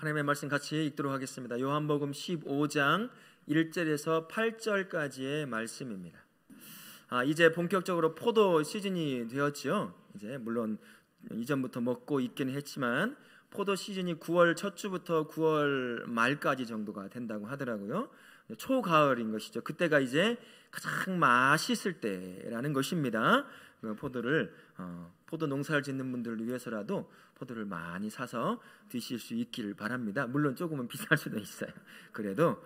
하나님의 말씀 같이 읽도록 하겠습니다. 요한복음 15장 1절에서 8절까지의 말씀입니다. 이제 본격적으로 포도 시즌이 되었죠. 이제 물론 이전부터 먹고 있긴 했지만 포도 시즌이 9월 첫 주부터 9월 말까지 정도가 된다고 하더라고요. 초가을인 것이죠. 그때가 이제 가장 맛있을 때라는 것입니다. 포도 농사를 짓는 분들을 위해서라도 포도를 많이 사서 드실 수 있기를 바랍니다. 물론 조금은 비쌀 수도 있어요. 그래도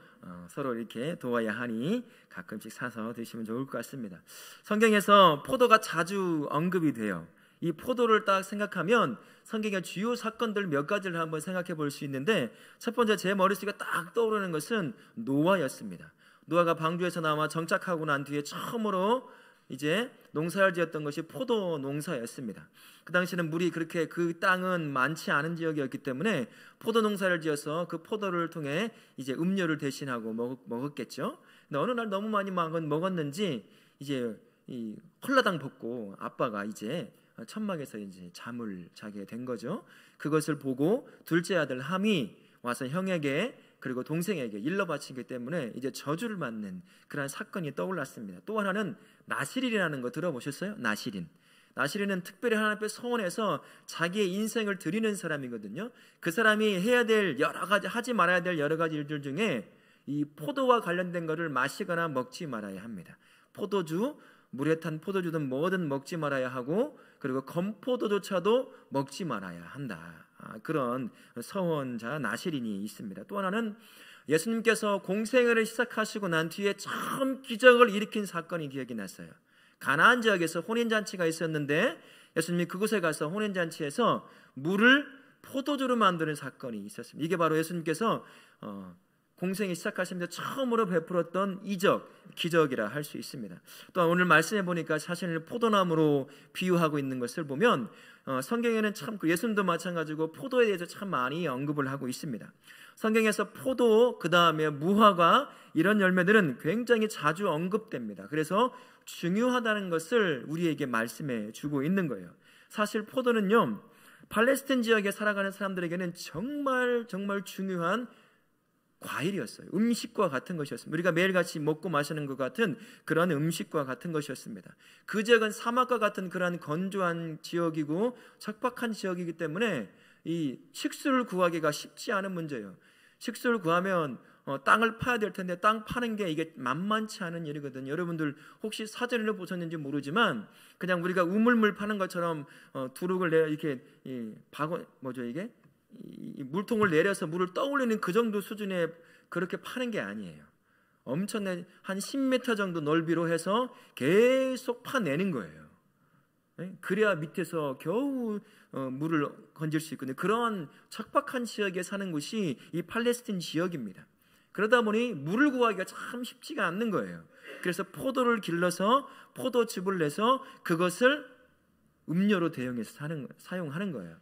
서로 이렇게 도와야 하니 가끔씩 사서 드시면 좋을 것 같습니다. 성경에서 포도가 자주 언급이 돼요. 이 포도를 딱 생각하면 성경의 주요 사건들 몇 가지를 한번 생각해 볼 수 있는데, 첫 번째 제 머릿속에 딱 떠오르는 것은 노아였습니다. 노아가 방주에서 나와 정착하고 난 뒤에 처음으로 이제 농사를 지었던 것이 포도 농사였습니다. 그 당시에는 물이 그렇게 그 땅은 많지 않은 지역이었기 때문에 포도 농사를 지어서 그 포도를 통해 이제 음료를 대신하고 먹었겠죠. 근데 어느 날 너무 많이 먹었는지 이제 이 콜라당 벗고 아빠가 이제 천막에서 이제 잠을 자게 된 거죠. 그것을 보고 둘째 아들 함이 와서 형에게 그리고 동생에게 일러 바치기 때문에 이제 저주를 맞는 그런 사건이 떠올랐습니다. 또 하나는 나실인이라는 거 들어보셨어요? 나실인은 특별히 하나님 앞에 서원해서 자기의 인생을 드리는 사람이거든요. 그 사람이 해야 될 여러 가지, 하지 말아야 될 여러 가지 일들 중에 이 포도와 관련된 것을 마시거나 먹지 말아야 합니다. 포도주, 물에 탄 포도주든 뭐든 먹지 말아야 하고, 그리고 건포도조차도 먹지 말아야 한다. 그런 서원자 나실인이 있습니다. 또 하나는 예수님께서 공생애를 시작하시고 난 뒤에 처음 기적을 일으킨 사건이 기억이 났어요. 가나안 지역에서 혼인잔치가 있었는데 예수님이 그곳에 가서 혼인잔치에서 물을 포도주로 만드는 사건이 있었습니다. 이게 바로 예수님께서 공생이 시작하시면서 처음으로 베풀었던 기적이라 할 수 있습니다. 또한 오늘 말씀해 보니까 사실 포도나무로 비유하고 있는 것을 보면 성경에는 참 예수님도 마찬가지고 포도에 대해서 참 많이 언급을 하고 있습니다. 성경에서 포도, 그 다음에 무화과 이런 열매들은 굉장히 자주 언급됩니다. 그래서 중요하다는 것을 우리에게 말씀해 주고 있는 거예요. 사실 포도는요, 팔레스타인 지역에 살아가는 사람들에게는 정말 중요한 과일이었어요. 음식과 같은 것이었습니다. 우리가 매일같이 먹고 마시는 것 같은 그런 음식과 같은 것이었습니다. 그 지역은 사막과 같은 그런 건조한 지역이고 척박한 지역이기 때문에 이 식수를 구하기가 쉽지 않은 문제예요. 식수를 구하면 땅을 파야 될 텐데 땅 파는 게 이게 만만치 않은 일이거든요. 여러분들 혹시 사전을 보셨는지 모르지만 그냥 우리가 우물물 파는 것처럼 두룩을 내어 이렇게 이 물통을 내려서 물을 떠올리는 그 정도 수준의 그렇게 파는 게 아니에요. 엄청난 한 10m 정도 넓이로 해서 계속 파내는 거예요. 그래야 밑에서 겨우 물을 건질 수 있거든요. 그런 척박한 지역에 사는 곳이 이 팔레스틴 지역입니다. 그러다 보니 물을 구하기가 참 쉽지가 않는 거예요. 그래서 포도를 길러서 포도즙을 내서 그것을 음료로 대용해서 사용하는 거예요.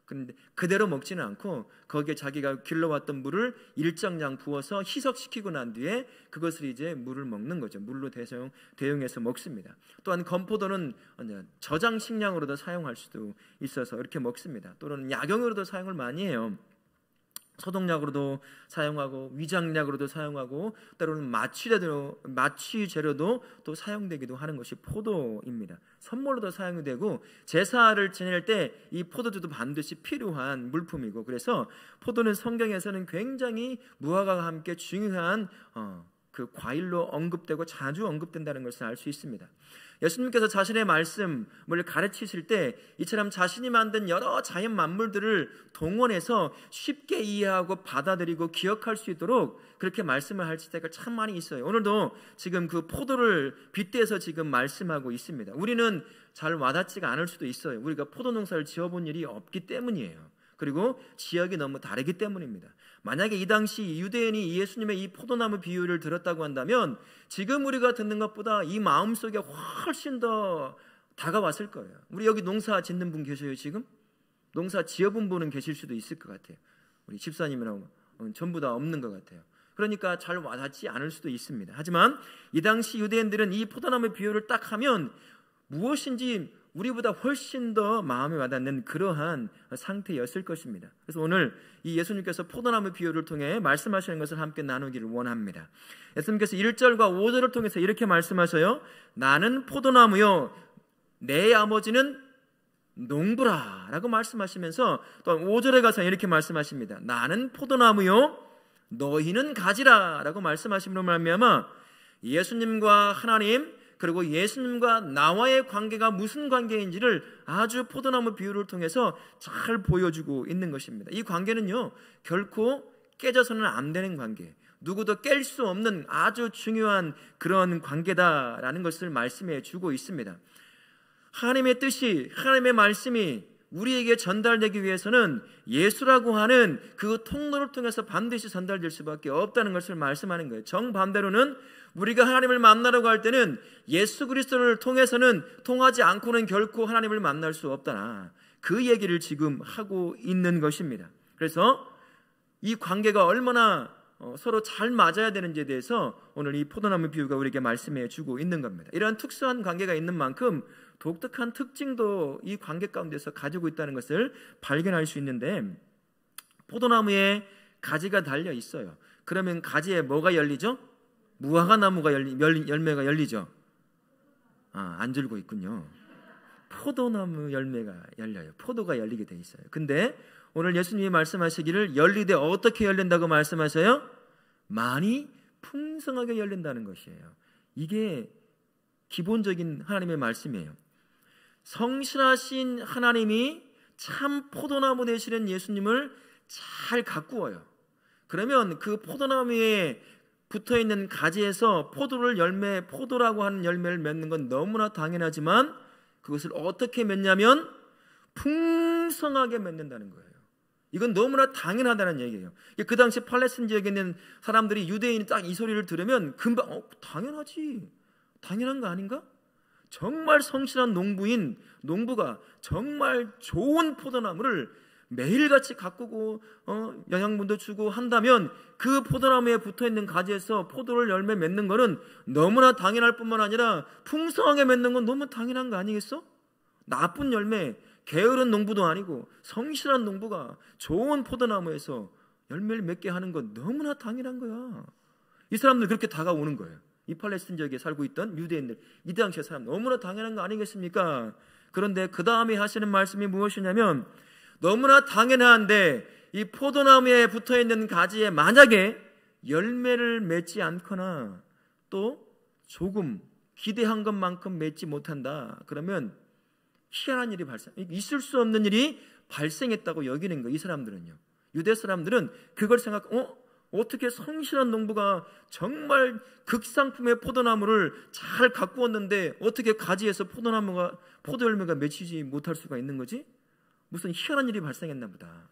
그런데 그대로 먹지는 않고 거기에 자기가 길러왔던 물을 일정량 부어서 희석시키고 난 뒤에 그것을 이제 물을 먹는 거죠. 물로 대용해서 먹습니다. 또한 건포도는 저장 식량으로도 사용할 수도 있어서 이렇게 먹습니다. 또는 약용으로도 사용을 많이 해요. 소독약으로도 사용하고 위장약으로도 사용하고 때로는 마취재료도 또 사용되기도 하는 것이 포도입니다. 선물로도 사용되고 제사를 지낼 때 이 포도주도 반드시 필요한 물품이고, 그래서 포도는 성경에서는 굉장히 무화과와 함께 중요한 그 과일로 언급되고 자주 언급된다는 것을 알 수 있습니다. 예수님께서 자신의 말씀을 가르치실 때 이처럼 자신이 만든 여러 자연 만물들을 동원해서 쉽게 이해하고 받아들이고 기억할 수 있도록 그렇게 말씀을 할 때가 참 많이 있어요. 오늘도 지금 그 포도를 빗대서 지금 말씀하고 있습니다. 우리는 잘 와닿지가 않을 수도 있어요. 우리가 포도 농사를 지어본 일이 없기 때문이에요. 그리고 지역이 너무 다르기 때문입니다. 만약에 이 당시 유대인이 예수님의 이 포도나무 비유를 들었다고 한다면 지금 우리가 듣는 것보다 이 마음속에 훨씬 더 다가왔을 거예요. 우리 여기 농사 짓는 분 계셔요 지금? 농사 지어본 분은 계실 수도 있을 것 같아요. 우리 집사님이랑 전부 다 없는 것 같아요. 그러니까 잘 와닿지 않을 수도 있습니다. 하지만 이 당시 유대인들은 이 포도나무 비유를 딱 하면 무엇인지 우리보다 훨씬 더 마음에 와닿는 그러한 상태였을 것입니다. 그래서 오늘 이 예수님께서 포도나무 비유를 통해 말씀하시는 것을 함께 나누기를 원합니다. 예수님께서 1절과 5절을 통해서 이렇게 말씀하셔요. 나는 포도나무요 내 아버지는 농부라 라고 말씀하시면서 또 5절에 가서 이렇게 말씀하십니다. 나는 포도나무요 너희는 가지라 라고 말씀하심으로 말미암아 예수님과 하나님 그리고 예수님과 나와의 관계가 무슨 관계인지를 아주 포도나무 비유를 통해서 잘 보여주고 있는 것입니다. 이 관계는요 결코 깨져서는 안 되는 관계, 누구도 깰 수 없는 아주 중요한 그런 관계다라는 것을 말씀해 주고 있습니다. 하나님의 뜻이, 하나님의 말씀이 우리에게 전달되기 위해서는 예수라고 하는 그 통로를 통해서 반드시 전달될 수밖에 없다는 것을 말씀하는 거예요. 정반대로는 우리가 하나님을 만나려고 할 때는 예수 그리스도를 통해서는 통하지 않고는 결코 하나님을 만날 수 없다. 그 얘기를 지금 하고 있는 것입니다. 그래서 이 관계가 얼마나 서로 잘 맞아야 되는지에 대해서 오늘 이 포도나무 비유가 우리에게 말씀해 주고 있는 겁니다. 이러한 특수한 관계가 있는 만큼 독특한 특징도 이 관계 가운데서 가지고 있다는 것을 발견할 수 있는데, 포도나무에 가지가 달려 있어요. 그러면 가지에 뭐가 열리죠? 무화과 나무가 열매가 열리죠. 안 줄고 있군요. 포도나무 열매가 열려요. 포도가 열리게 돼 있어요. 근데 오늘 예수님이 말씀하시기를 열리되 어떻게 열린다고 말씀하셔요? 많이 풍성하게 열린다는 것이에요. 이게 기본적인 하나님의 말씀이에요. 성실하신 하나님이 참 포도나무 되시는 예수님을 잘 가꾸어요. 그러면 그 포도나무에 붙어있는 가지에서 포도라고 하는 열매를 맺는 건 너무나 당연하지만 그것을 어떻게 맺냐면 풍성하게 맺는다는 거예요. 이건 너무나 당연하다는 얘기예요. 그 당시 팔레스틴 지역에 있는 사람들이, 유대인이 딱 이 소리를 들으면 금방 당연하지, 당연한 거 아닌가? 정말 성실한 농부가 정말 좋은 포도나무를 매일같이 가꾸고 영양분도 주고 한다면 그 포도나무에 붙어있는 가지에서 포도를 열매 맺는 거는 너무나 당연할 뿐만 아니라 풍성하게 맺는 건 너무 당연한 거 아니겠어? 나쁜 열매, 게으른 농부도 아니고 성실한 농부가 좋은 포도나무에서 열매를 맺게 하는 건 너무나 당연한 거야. 이 사람들 그렇게 다가오는 거예요. 이 팔레스틴 지역에 살고 있던 유대인들, 이 당시의 사람 너무나 당연한 거 아니겠습니까? 그런데 그 다음에 하시는 말씀이 무엇이냐면, 너무나 당연한데 이 포도나무에 붙어있는 가지에 만약에 열매를 맺지 않거나 또 조금 기대한 것만큼 맺지 못한다, 그러면 희한한 일이 있을 수 없는 일이 발생했다고 여기는 거예요. 이 사람들은요, 유대 사람들은 그걸 어떻게 성실한 농부가 정말 극상품의 포도나무를 잘 가꾸었는데 어떻게 가지에서 포도 열매가 맺히지 못할 수가 있는 거지? 무슨 희한한 일이 발생했나 보다,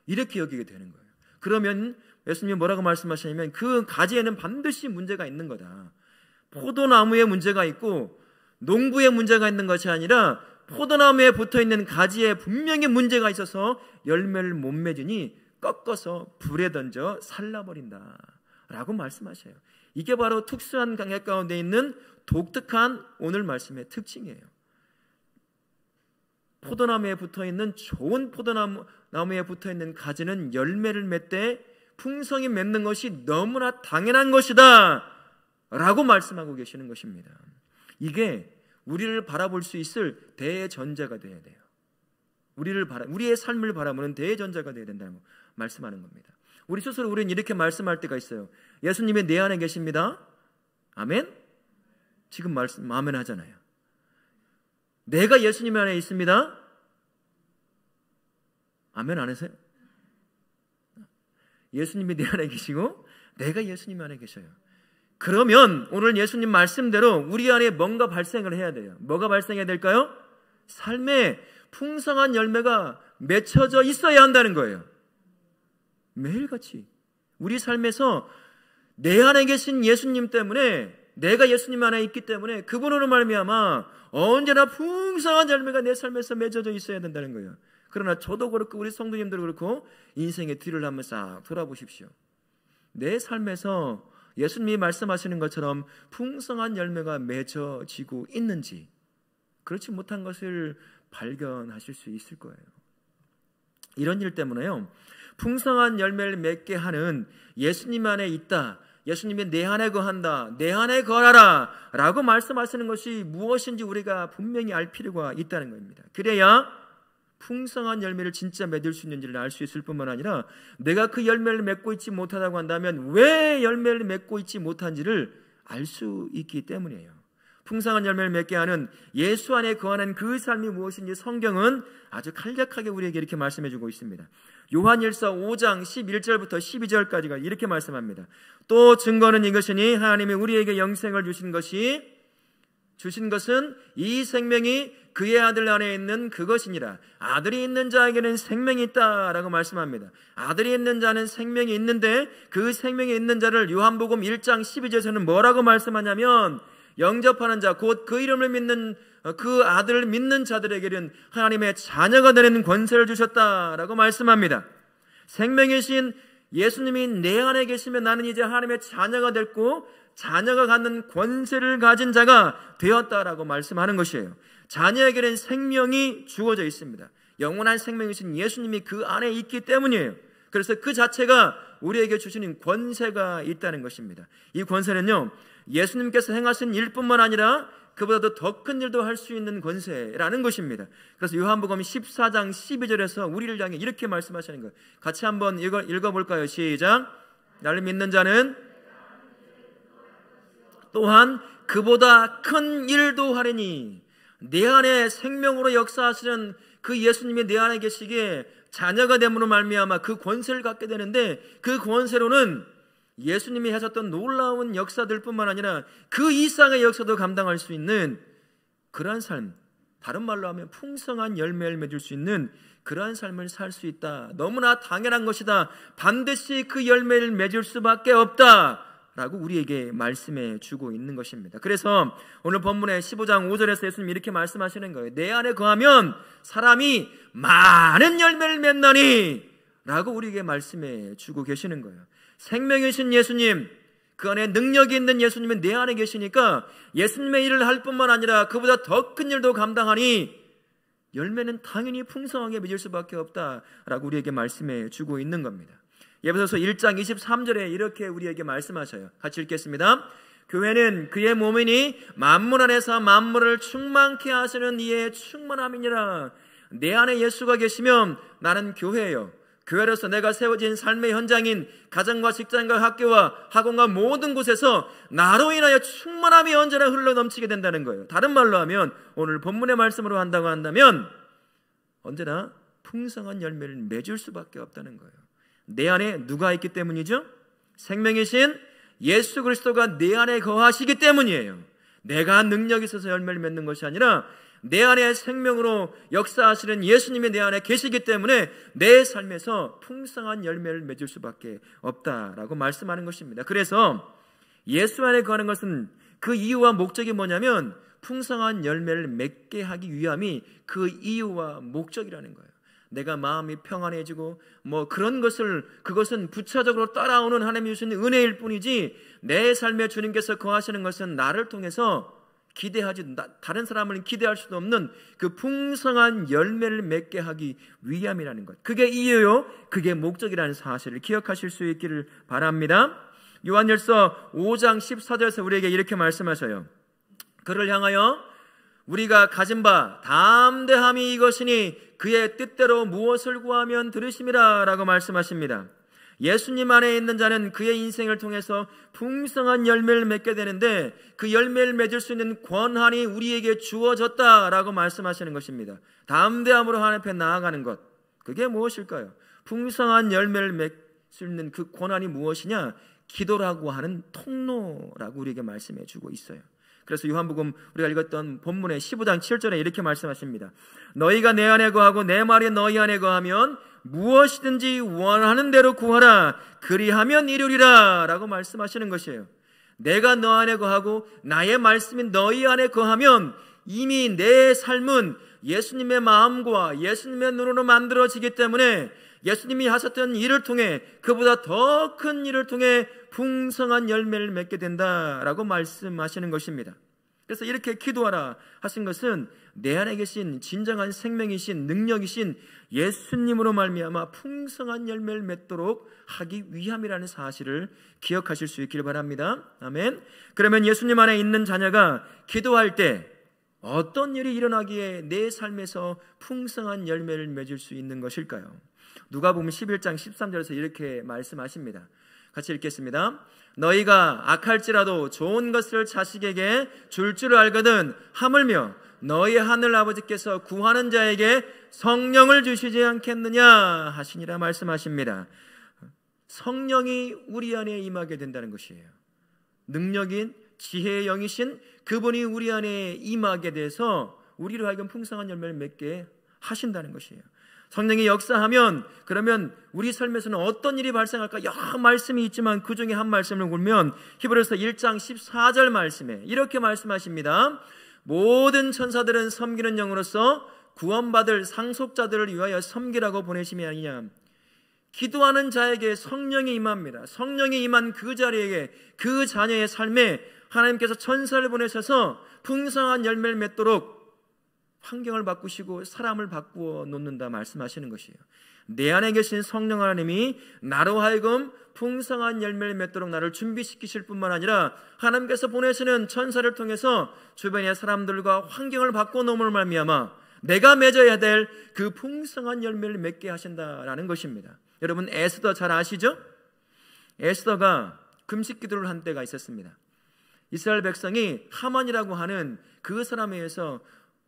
이렇게 여기게 되는 거예요. 그러면 예수님이 뭐라고 말씀하시냐면, 그 가지에는 반드시 문제가 있는 거다. 포도나무에 문제가 있고 농부에 문제가 있는 것이 아니라 포도나무에 붙어있는 가지에 분명히 문제가 있어서 열매를 못 맺으니 꺾어서 불에 던져 살라버린다 라고 말씀하셔요. 이게 바로 특수한 관계 가운데 있는 독특한 오늘 말씀의 특징이에요. 포도나무에 붙어있는 좋은 포도나무에 붙어있는 가지는 열매를 맺되 풍성히 맺는 것이 너무나 당연한 것이다 라고 말씀하고 계시는 것입니다. 이게 우리를 바라볼 수 있을 대전제가 되어야 돼요. 우리의 삶을 바라보는 대전제가 되어야 된다는 거 말씀하는 겁니다. 우리 스스로 우리는 이렇게 말씀할 때가 있어요. 예수님이 내 안에 계십니다. 아멘? 지금 아멘 하잖아요. 내가 예수님 안에 있습니다. 아멘 안 하세요? 예수님이 내 안에 계시고 내가 예수님 안에 계셔요. 그러면 오늘 예수님 말씀대로 우리 안에 뭔가 발생을 해야 돼요. 뭐가 발생해야 될까요? 삶에 풍성한 열매가 맺혀져 있어야 한다는 거예요. 매일같이 우리 삶에서 내 안에 계신 예수님 때문에, 내가 예수님 안에 있기 때문에 그분으로 말미암아 언제나 풍성한 열매가 내 삶에서 맺어져 있어야 된다는 거예요. 그러나 저도 그렇고 우리 성도님들도 그렇고 인생의 뒤를 한번 싹 돌아보십시오. 내 삶에서 예수님이 말씀하시는 것처럼 풍성한 열매가 맺어지고 있는지, 그렇지 못한 것을 발견하실 수 있을 거예요. 이런 일 때문에요, 풍성한 열매를 맺게 하는 예수님 안에 있다, 예수님이 내 안에 거한다, 내 안에 거하라 라고 말씀하시는 것이 무엇인지 우리가 분명히 알 필요가 있다는 겁니다. 그래야 풍성한 열매를 진짜 맺을 수 있는지를 알 수 있을 뿐만 아니라, 내가 그 열매를 맺고 있지 못하다고 한다면 왜 열매를 맺고 있지 못한지를 알 수 있기 때문이에요. 풍성한 열매를 맺게 하는 예수 안에 거하는 그 삶이 무엇인지 성경은 아주 간략하게 우리에게 이렇게 말씀해 주고 있습니다. 요한일서 5장 11절부터 12절까지가 이렇게 말씀합니다. 또 증거는 이것이니 하나님이 우리에게 영생을 주신 것은 이 생명이 그의 아들 안에 있는 그것이니라. 아들이 있는 자에게는 생명이 있다라고 말씀합니다. 아들이 있는 자는 생명이 있는데, 그 생명이 있는 자를 요한복음 1장 12절에서는 뭐라고 말씀하냐면, 영접하는 자, 곧 그 이름을 믿는 그 아들을 믿는 자들에게는 하나님의 자녀가 되는 권세를 주셨다라고 말씀합니다. 생명이신 예수님이 내 안에 계시면 나는 이제 하나님의 자녀가 됐고, 자녀가 갖는 권세를 가진 자가 되었다라고 말씀하는 것이에요. 자녀에게는 생명이 주어져 있습니다. 영원한 생명이신 예수님이 그 안에 있기 때문이에요. 그래서 그 자체가 우리에게 주시는 권세가 있다는 것입니다. 이 권세는요, 예수님께서 행하신 일뿐만 아니라 그보다도 더 큰 일도 할 수 있는 권세라는 것입니다. 그래서 요한복음 14장 12절에서 우리를 향해 이렇게 말씀하시는 거예요. 같이 한번 읽어볼까요? 시작. 나를 믿는 자는 또한 그보다 큰 일도 하리니. 내 안에 생명으로 역사하시는 그 예수님이 내 안에 계시기에 자녀가 됨으로 말미암아 그 권세를 갖게 되는데, 그 권세로는 예수님이 하셨던 놀라운 역사들뿐만 아니라 그 이상의 역사도 감당할 수 있는 그러한 삶, 다른 말로 하면 풍성한 열매를 맺을 수 있는 그러한 삶을 살 수 있다. 너무나 당연한 것이다. 반드시 그 열매를 맺을 수밖에 없다 라고 우리에게 말씀해 주고 있는 것입니다. 그래서 오늘 본문의 15장 5절에서 예수님이 이렇게 말씀하시는 거예요. 내 안에 거하면 사람이 많은 열매를 맺나니 라고 우리에게 말씀해 주고 계시는 거예요. 생명이신 예수님, 그 안에 능력이 있는 예수님은 내 안에 계시니까 예수님의 일을 할 뿐만 아니라 그보다 더 큰 일도 감당하니 열매는 당연히 풍성하게 맺을 수밖에 없다라고 우리에게 말씀해 주고 있는 겁니다. 에베소서 1장 23절에 이렇게 우리에게 말씀하셔요. 같이 읽겠습니다. 교회는 그의 몸이니 만물 안에서 만물을 충만케 하시는 이의 충만함이니라. 내 안에 예수가 계시면 나는 교회예요. 교회로서 내가 세워진 삶의 현장인 가정과 직장과 학교와 학원과 모든 곳에서 나로 인하여 충만함이 언제나 흘러넘치게 된다는 거예요. 다른 말로 하면, 오늘 본문의 말씀으로 한다고 한다면 언제나 풍성한 열매를 맺을 수밖에 없다는 거예요. 내 안에 누가 있기 때문이죠? 생명이신 예수 그리스도가 내 안에 거하시기 때문이에요. 내가 능력이 있어서 열매를 맺는 것이 아니라 내 안에 생명으로 역사하시는 예수님이 내 안에 계시기 때문에 내 삶에서 풍성한 열매를 맺을 수밖에 없다라고 말씀하는 것입니다. 그래서 예수 안에 거하는 것은 그 이유와 목적이 뭐냐면, 풍성한 열매를 맺게 하기 위함이 그 이유와 목적이라는 거예요. 내가 마음이 평안해지고 그것은 부차적으로 따라오는 하나님이 주시는 은혜일 뿐이지, 내 삶에 주님께서 거하시는 것은 나를 통해서 다른 사람을 기대할 수도 없는 그 풍성한 열매를 맺게 하기 위함이라는 것, 그게 이유요, 그게 목적이라는 사실을 기억하실 수 있기를 바랍니다. 요한일서 5장 14절에서 우리에게 이렇게 말씀하셔요. 그를 향하여 우리가 가진 바 담대함이 이것이니 그의 뜻대로 무엇을 구하면 들으심이라 라고 말씀하십니다. 예수님 안에 있는 자는 그의 인생을 통해서 풍성한 열매를 맺게 되는데, 그 열매를 맺을 수 있는 권한이 우리에게 주어졌다라고 말씀하시는 것입니다. 담대함으로 하나님 앞에 나아가는 것, 그게 무엇일까요? 풍성한 열매를 맺을 수 있는 그 권한이 무엇이냐? 기도라고 하는 통로라고 우리에게 말씀해 주고 있어요. 그래서 요한복음 우리가 읽었던 본문의 15장 7절에 이렇게 말씀하십니다. 너희가 내 안에 거하고 내 말이 너희 안에 거하면 무엇이든지 원하는 대로 구하라. 그리하면 이루리라 라고 말씀하시는 것이에요. 내가 너 안에 거하고 나의 말씀이 너희 안에 거하면 이미 내 삶은 예수님의 마음과 예수님의 눈으로 만들어지기 때문에 예수님이 하셨던 일을 통해, 그보다 더 큰 일을 통해 풍성한 열매를 맺게 된다라고 말씀하시는 것입니다. 그래서 이렇게 기도하라 하신 것은 내 안에 계신 진정한 생명이신 능력이신 예수님으로 말미암아 풍성한 열매를 맺도록 하기 위함이라는 사실을 기억하실 수 있기를 바랍니다. 아멘. 그러면 예수님 안에 있는 자녀가 기도할 때 어떤 일이 일어나기에 내 삶에서 풍성한 열매를 맺을 수 있는 것일까요? 누가복음 11장 13절에서 이렇게 말씀하십니다. 같이 읽겠습니다. 너희가 악할지라도 좋은 것을 자식에게 줄 줄 알거든 하물며 너희 하늘 아버지께서 구하는 자에게 성령을 주시지 않겠느냐 하시니라 말씀하십니다. 성령이 우리 안에 임하게 된다는 것이에요. 능력인 지혜의 영이신 그분이 우리 안에 임하게 돼서 우리로 하여금 풍성한 열매를 맺게 하신다는 것이에요. 성령이 역사하면 그러면 우리 삶에서는 어떤 일이 발생할까? 여러 말씀이 있지만 그 중에 한 말씀을 보면 히브리서 1장 14절 말씀에 이렇게 말씀하십니다. 모든 천사들은 섬기는 영으로서 구원받을 상속자들을 위하여 섬기라고 보내심이 아니냐. 기도하는 자에게 성령이 임합니다. 성령이 임한 그 자리에게 그 자녀의 삶에 하나님께서 천사를 보내셔서 풍성한 열매를 맺도록 환경을 바꾸시고 사람을 바꾸어 놓는다 말씀하시는 것이에요. 내 안에 계신 성령 하나님이 나로 하여금 풍성한 열매를 맺도록 나를 준비시키실 뿐만 아니라 하나님께서 보내시는 천사를 통해서 주변의 사람들과 환경을 바꾸어 놓음을 말미암아 내가 맺어야 될 그 풍성한 열매를 맺게 하신다라는 것입니다. 여러분 에스더 잘 아시죠? 에스더가 금식 기도를 한 때가 있었습니다. 이스라엘 백성이 하만이라고 하는 그 사람에 의해서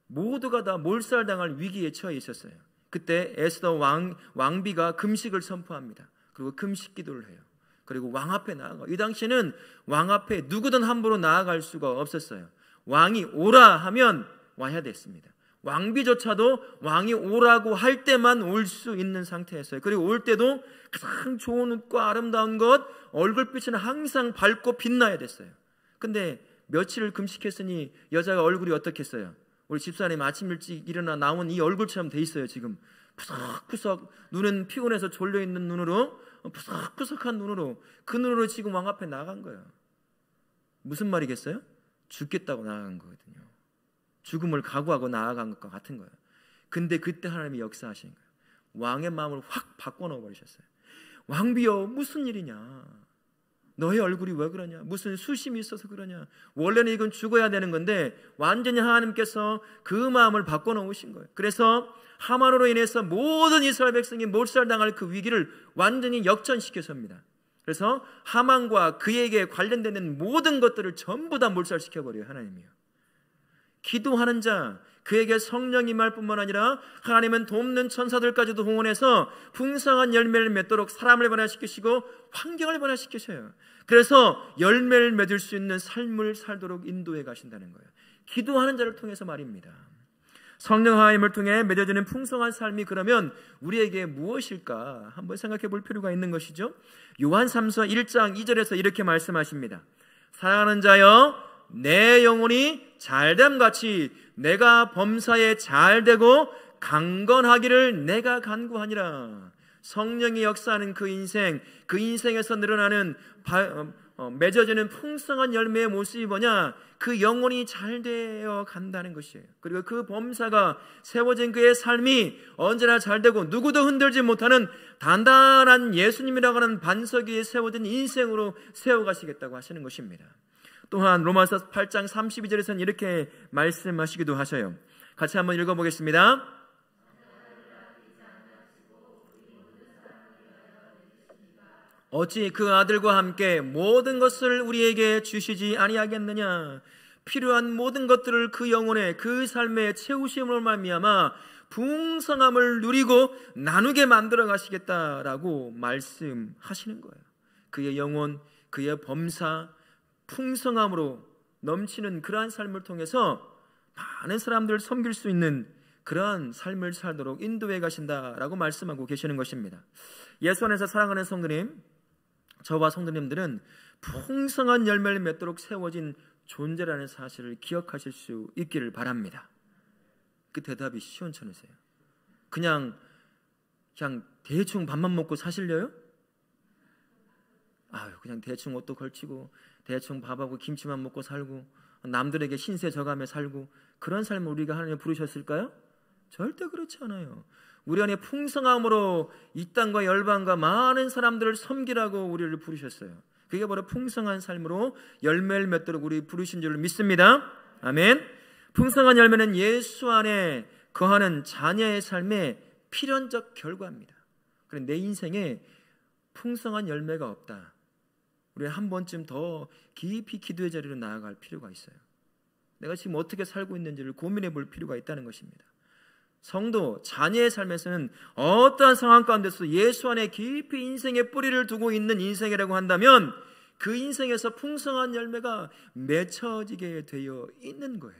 모두가 다 몰살당할 위기에 처해 있었어요. 그때 에스더 왕비가 금식을 선포합니다. 그리고 금식 기도를 해요. 그리고 왕 앞에 나아가. 이 당시에는 왕 앞에 누구든 함부로 나아갈 수가 없었어요. 왕이 오라 하면 와야 됐습니다. 왕비조차도 왕이 오라고 할 때만 올 수 있는 상태였어요. 그리고 올 때도 가장 좋은 옷과 아름다운 것, 얼굴빛은 항상 밝고 빛나야 됐어요. 근데 며칠을 금식했으니 여자가 얼굴이 어떻겠어요? 우리 집사님 아침 일찍 일어나 나온 이 얼굴처럼 돼 있어요. 지금 푸석푸석, 눈은 피곤해서 졸려있는 눈으로, 푸석푸석한 눈으로, 그 눈으로 지금 왕 앞에 나간 거예요. 무슨 말이겠어요? 죽겠다고 나아간 거거든요. 죽음을 각오하고 나아간 것과 같은 거예요. 근데 그때 하나님이 역사하신 거예요. 왕의 마음을 확 바꿔 버리셨어요. 왕비여, 무슨 일이냐? 너의 얼굴이 왜 그러냐? 무슨 수심이 있어서 그러냐? 원래는 이건 죽어야 되는 건데 완전히 하나님께서 그 마음을 바꿔놓으신 거예요. 그래서 하만으로 인해서 모든 이스라엘 백성이 몰살당할 그 위기를 완전히 역전시켜섭니다. 그래서 하만과 그에게 관련되는 모든 것들을 전부 다 몰살시켜버려요. 하나님이요. 기도하는 자, 그에게 성령이 임할 뿐만 아니라 하나님은 돕는 천사들까지도 동원해서 풍성한 열매를 맺도록 사람을 변화시키시고 환경을 변화시키셔요. 그래서 열매를 맺을 수 있는 삶을 살도록 인도해 가신다는 거예요. 기도하는 자를 통해서 말입니다. 성령 하나님을 통해 맺어지는 풍성한 삶이 그러면 우리에게 무엇일까 한번 생각해 볼 필요가 있는 것이죠. 요한 3서 1장 2절에서 이렇게 말씀하십니다. 사랑하는 자여, 내 영혼이 잘됨같이 내가 범사에 잘되고 강건하기를 내가 간구하니라. 성령이 역사하는 그 인생에서 늘어나는 맺어지는 풍성한 열매의 모습이 뭐냐? 그 영혼이 잘되어 간다는 것이에요. 그리고 그 범사가 세워진 그의 삶이 언제나 잘되고 누구도 흔들지 못하는 단단한 예수님이라고 하는 반석 위에 세워진 인생으로 세워가시겠다고 하시는 것입니다. 또한 로마서 8장 32절에서는 이렇게 말씀하시기도 하셔요. 같이 한번 읽어보겠습니다. 어찌 그 아들과 함께 모든 것을 우리에게 주시지 아니하겠느냐. 필요한 모든 것들을 그 영혼에 그 삶에 채우심으로 말미암아 풍성함을 누리고 나누게 만들어 가시겠다라고 말씀하시는 거예요. 그의 영혼, 그의 범사, 풍성함으로 넘치는 그러한 삶을 통해서 많은 사람들을 섬길 수 있는 그러한 삶을 살도록 인도해 가신다라고 말씀하고 계시는 것입니다. 예수 안에서 사랑하는 성도님, 저와 성도님들은 풍성한 열매를 맺도록 세워진 존재라는 사실을 기억하실 수 있기를 바랍니다. 그 대답이 시원찮으세요? 그냥 대충 밥만 먹고 사실려요? 그냥 대충 옷도 걸치고 대충 밥하고 김치만 먹고 살고 남들에게 신세 져가며 살고 그런 삶을 우리가 하나님 부르셨을까요? 절대 그렇지 않아요. 우리 안에 풍성함으로 이 땅과 열방과 많은 사람들을 섬기라고 우리를 부르셨어요. 그게 바로 풍성한 삶으로 열매를 맺도록 우리 부르신 줄 믿습니다. 아멘. 풍성한 열매는 예수 안에 거하는 자녀의 삶의 필연적 결과입니다. 그런데 내 인생에 풍성한 열매가 없다. 우리는 한 번쯤 더 깊이 기도의 자리로 나아갈 필요가 있어요. 내가 지금 어떻게 살고 있는지를 고민해 볼 필요가 있다는 것입니다. 성도, 자녀의 삶에서는 어떠한 상황 가운데서 예수 안에 깊이 인생의 뿌리를 두고 있는 인생이라고 한다면 그 인생에서 풍성한 열매가 맺혀지게 되어 있는 거예요.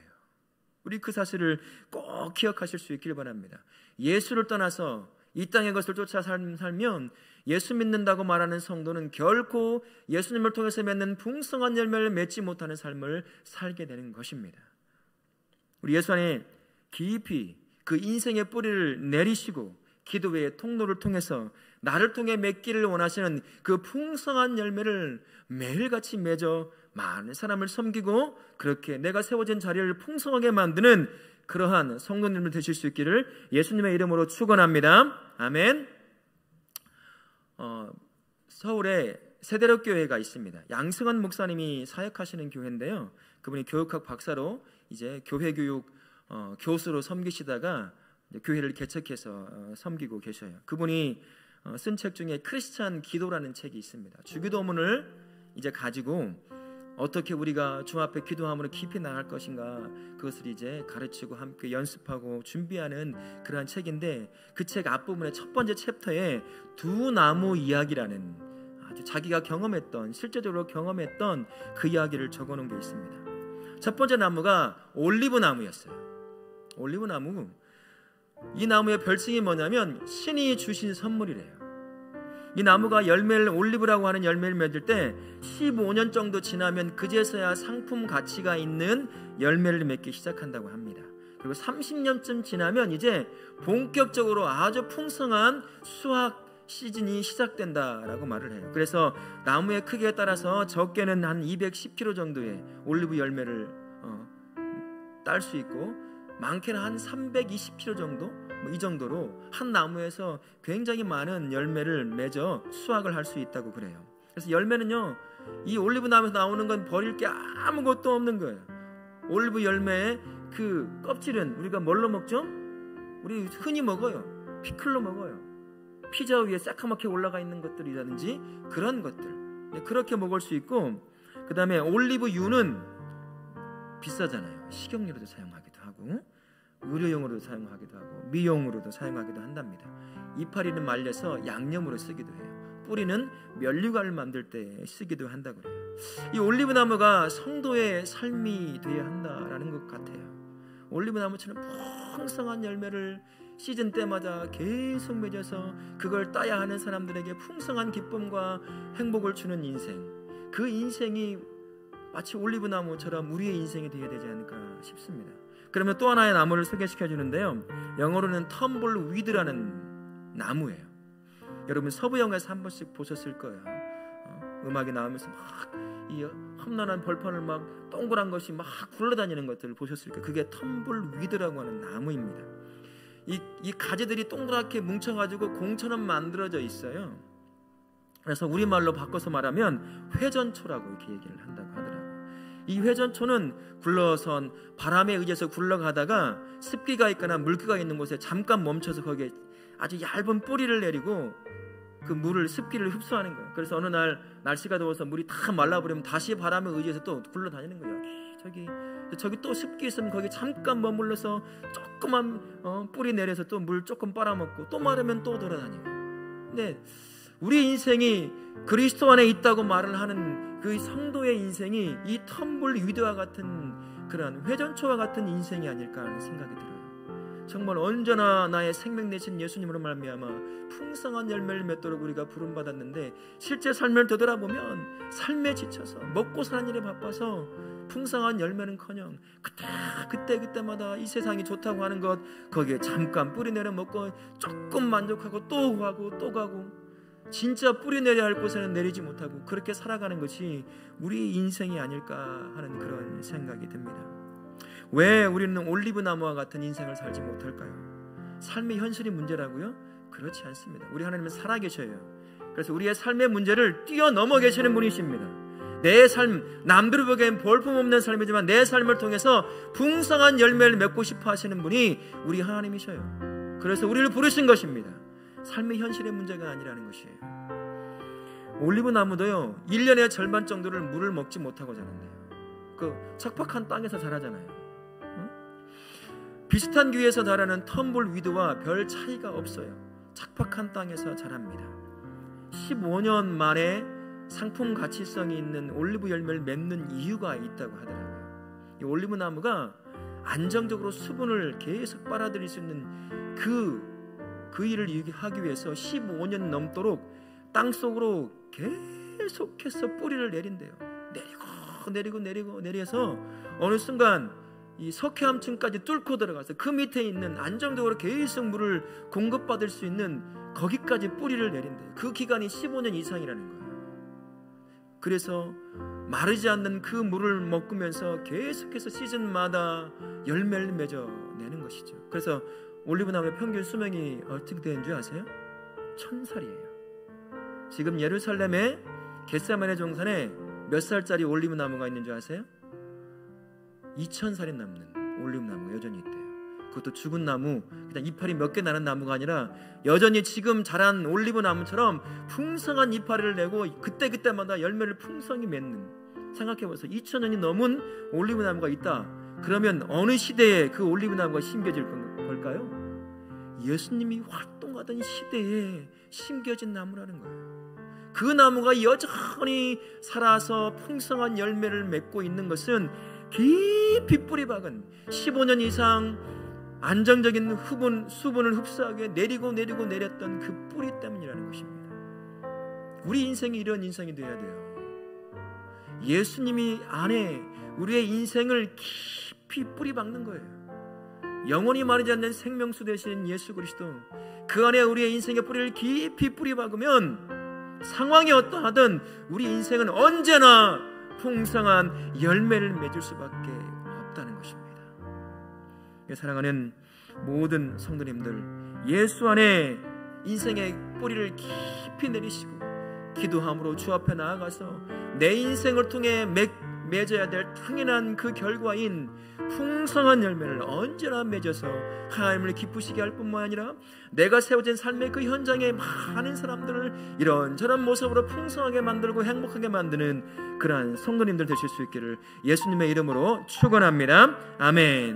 우리 그 사실을 꼭 기억하실 수 있길 바랍니다. 예수를 떠나서 이 땅의 것을 쫓아 살면 예수 믿는다고 말하는 성도는 결코 예수님을 통해서 맺는 풍성한 열매를 맺지 못하는 삶을 살게 되는 것입니다. 우리 예수 안에 깊이 그 인생의 뿌리를 내리시고 기도의 통로를 통해서 나를 통해 맺기를 원하시는 그 풍성한 열매를 매일같이 맺어 많은 사람을 섬기고 그렇게 내가 세워진 자리를 풍성하게 만드는 그러한 성도님을 되실 수 있기를 예수님의 이름으로 축원합니다. 아멘. 서울에 세대로 교회가 있습니다. 양승환 목사님이 사역하시는 교회인데요. 그분이 교육학 박사로 이제 교회 교육 교수로 섬기시다가 교회를 개척해서 섬기고 계셔요. 그분이 쓴 책 중에 크리스찬 기도라는 책이 있습니다. 주기도문을 이제 가지고 어떻게 우리가 주 앞에 기도함으로 깊이 나갈 것인가 그것을 이제 가르치고 함께 연습하고 준비하는 그러한 책인데 그 책 앞부분의 첫 번째 챕터에 두 나무 이야기라는 아주 자기가 경험했던 실제적으로 경험했던 그 이야기를 적어놓은 게 있습니다. 첫 번째 나무가 올리브 나무였어요. 올리브 나무, 이 나무의 별칭이 뭐냐면 신이 주신 선물이래요. 이 나무가 올리브라고 하는 열매를 맺을 때 15년 정도 지나면 그제서야 상품 가치가 있는 열매를 맺기 시작한다고 합니다. 그리고 30년쯤 지나면 이제 본격적으로 아주 풍성한 수확 시즌이 시작된다라고 말을 해요. 그래서 나무의 크기에 따라서 적게는 한 210kg 정도의 올리브 열매를 딸 수 있고 많게는 한 320kg 정도? 이 정도로 한 나무에서 굉장히 많은 열매를 맺어 수확을 할 수 있다고 그래요. 그래서 열매는요, 이 올리브 나무에서 나오는 건 버릴 게 아무것도 없는 거예요. 올리브 열매의 그 껍질은 우리가 뭘로 먹죠? 우리 흔히 먹어요. 피클로 먹어요. 피자 위에 새카맣게 올라가 있는 것들이라든지 그런 것들, 그렇게 먹을 수 있고, 그 다음에 올리브유는 비싸잖아요. 식용유로도 사용하기도 하고 의료용으로도 사용하기도 하고 미용으로도 사용하기도 한답니다. 이파리는 말려서 양념으로 쓰기도 해요. 뿌리는 면류관을 만들 때 쓰기도 한다고 그래요. 이 올리브 나무가 성도의 삶이 되어야 한다라는 것 같아요. 올리브 나무처럼 풍성한 열매를 시즌 때마다 계속 맺어서 그걸 따야 하는 사람들에게 풍성한 기쁨과 행복을 주는 인생, 그 인생이 마치 올리브 나무처럼 우리의 인생이 되어야 되지 않을까 싶습니다. 그러면 또 하나의 나무를 소개시켜 주는데요, 영어로는 텀블위드라는 나무예요. 여러분 서부 영화에서 한 번씩 보셨을 거예요. 음악이 나오면서 막 이 험난한 벌판을 막 동그란 것이 막 굴러다니는 것들을 보셨을 거예요. 그게 텀블위드라고 하는 나무입니다. 이 가지들이 동그랗게 뭉쳐가지고 공처럼 만들어져 있어요. 그래서 우리말로 바꿔서 말하면 회전초라고 이렇게 얘기를 한다고 하더라고요. 이 회전초는 굴러선 바람에 의해서 굴러가다가 습기가 있거나 물기가 있는 곳에 잠깐 멈춰서 거기에 아주 얇은 뿌리를 내리고 그 물을, 습기를 흡수하는 거예요. 그래서 어느 날 날씨가 더워서 물이 다 말라버리면 다시 바람에 의해서 또 굴러다니는 거예요. 저기 또 습기 있으면 거기 잠깐 머물러서 조그만 뿌리 내려서 또 물 조금 빨아먹고 또 마르면 또 돌아다니고. 근데 우리 인생이 그리스도 안에 있다고 말을 하는 그 성도의 인생이 이 텀블위드와 같은 그런 회전초와 같은 인생이 아닐까 하는 생각이 들어요. 정말 언제나 나의 생명 되신 예수님으로 말미암아 풍성한 열매를 맺도록 우리가 부름받았는데 실제 삶을 되돌아보면 삶에 지쳐서 먹고 사는 일에 바빠서 풍성한 열매는커녕 그때마다 이 세상이 좋다고 하는 것 거기에 잠깐 뿌리 내려 먹고 조금 만족하고 또 가고 진짜 뿌리 내려야 할 곳에는 내리지 못하고 그렇게 살아가는 것이 우리 인생이 아닐까 하는 그런 생각이 듭니다. 왜 우리는 올리브 나무와 같은 인생을 살지 못할까요? 삶의 현실이 문제라고요? 그렇지 않습니다. 우리 하나님은 살아계셔요. 그래서 우리의 삶의 문제를 뛰어넘어 계시는 분이십니다. 내 삶, 남들이 보기엔 볼품없는 삶이지만 내 삶을 통해서 풍성한 열매를 맺고 싶어 하시는 분이 우리 하나님이셔요. 그래서 우리를 부르신 것입니다. 삶의 현실의 문제가 아니라는 것이에요. 올리브 나무도요 1년의 절반 정도를 물을 먹지 못하고 자란대요. 그 척박한 땅에서 자라잖아요. 비슷한 기후에서 자라는 텀블위드와 별 차이가 없어요. 척박한 땅에서 자랍니다. 15년 만에 상품 가치성이 있는 올리브 열매를 맺는 이유가 있다고 하더라고요. 이 올리브 나무가 안정적으로 수분을 계속 빨아들일 수 있는 그 일을 하기 위해서 15년 넘도록 땅속으로 계속해서 뿌리를 내린대요. 내려서 어느 순간 이 석회암층까지 뚫고 들어가서 그 밑에 있는 안정적으로 계속 물을 공급받을 수 있는 거기까지 뿌리를 내린대요. 그 기간이 15년 이상이라는 거예요. 그래서 마르지 않는 그 물을 먹으면서 계속해서 시즌마다 열매를 맺어내는 것이죠. 그래서 올리브나무의 평균 수명이 어떻게 되는 줄 아세요? 1000살이에요. 지금 예루살렘의 겟세마네 동산에 몇 살짜리 올리브나무가 있는 줄 아세요? 2000살이 넘는 올리브나무가 여전히 있대요. 그것도 죽은 나무, 그냥 이파리 몇 개 나는 나무가 아니라 여전히 지금 자란 올리브나무처럼 풍성한 이파리를 내고 그때마다 열매를 풍성히 맺는, 생각해보세요. 2000년이 넘은 올리브나무가 있다. 그러면 어느 시대에 그 올리브나무가 심겨질 걸까요? 예수님이 활동하던 시대에 심겨진 나무라는 거예요. 그 나무가 여전히 살아서 풍성한 열매를 맺고 있는 것은 깊이 뿌리 박은 15년 이상 안정적인 수분을 흡수하게 내렸던 그 뿌리 때문이라는 것입니다. 우리 인생이 이런 인생이 되어야 돼요. 예수님이 안에 우리의 인생을 깊이 뿌리 박는 거예요. 영원히 마르지 않는 생명수 되신 예수 그리스도, 그 안에 우리의 인생의 뿌리를 깊이 뿌리 박으면 상황이 어떠하든 우리 인생은 언제나 풍성한 열매를 맺을 수밖에 없다는 것입니다. 사랑하는 모든 성도님들, 예수 안에 인생의 뿌리를 깊이 내리시고 기도함으로 주 앞에 나아가서 내 인생을 통해 맺어야 될 당연한 그 결과인 풍성한 열매를 언제나 맺어서 하나님을 기쁘시게 할 뿐만 아니라 내가 세워진 삶의 그 현장에 많은 사람들을 이런저런 모습으로 풍성하게 만들고 행복하게 만드는 그러한 성도님들 되실 수 있기를 예수님의 이름으로 축원합니다. 아멘.